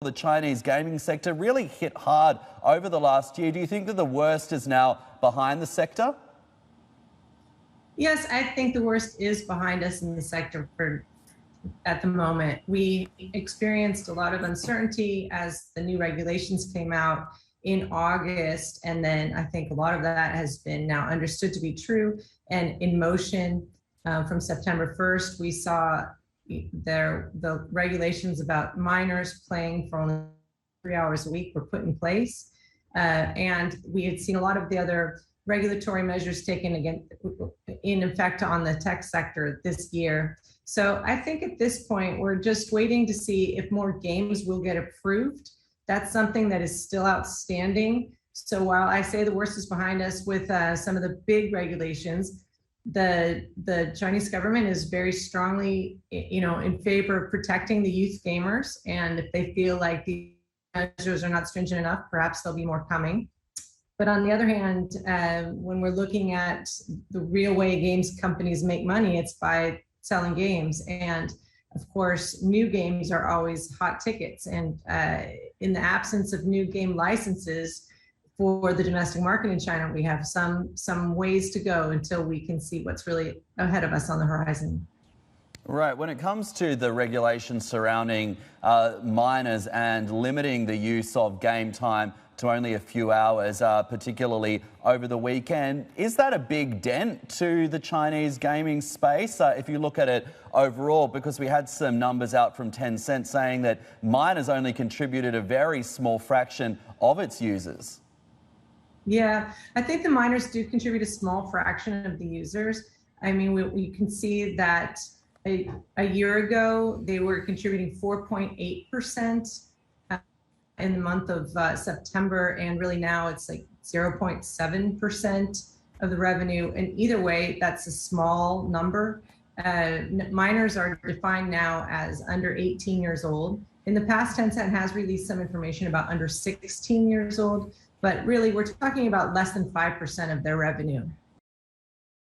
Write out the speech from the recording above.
The Chinese gaming sector really hit hard over the last year. Do you think that the worst is now behind the sector? Yes, I think the worst is behind us in the sector at the moment. We experienced a lot of uncertainty as the new regulations came out in August, and then I think a lot of that has been now understood to be true and in motion. From September 1st, we saw the regulations about minors playing for only 3 hours a week were put in place. And we had seen a lot of the other regulatory measures taken in effect on the tech sector this year. So I think at this point, we're just waiting to see if more games will get approved. That's something that is still outstanding. So while I say the worst is behind us with some of the big regulations, the Chinese government is very strongly, in favor of protecting the youth gamers. And if they feel like the measures are not stringent enough, perhaps there'll be more coming. But on the other hand, when we're looking at the real way games companies make money, it's by selling games. And of course, new games are always hot tickets. And in the absence of new game licenses for the domestic market in China, we have some ways to go until we can see what's really ahead of us on the horizon. Right. When it comes to the regulations surrounding minors and limiting the use of game time to only a few hours, particularly over the weekend, is that a big dent to the Chinese gaming space if you look at it overall? Because we had some numbers out from Tencent saying that minors only contributed a very small fraction of its users. Yeah, I think the minors do contribute a small fraction of the users. I mean, we can see that a year ago, they were contributing 4.8% in the month of September, and really now it's like 0.7% of the revenue. And either way, that's a small number. Minors are defined now as under 18 years old. In the past, Tencent has released some information about under 16 years old, but really we're talking about less than 5% of their revenue.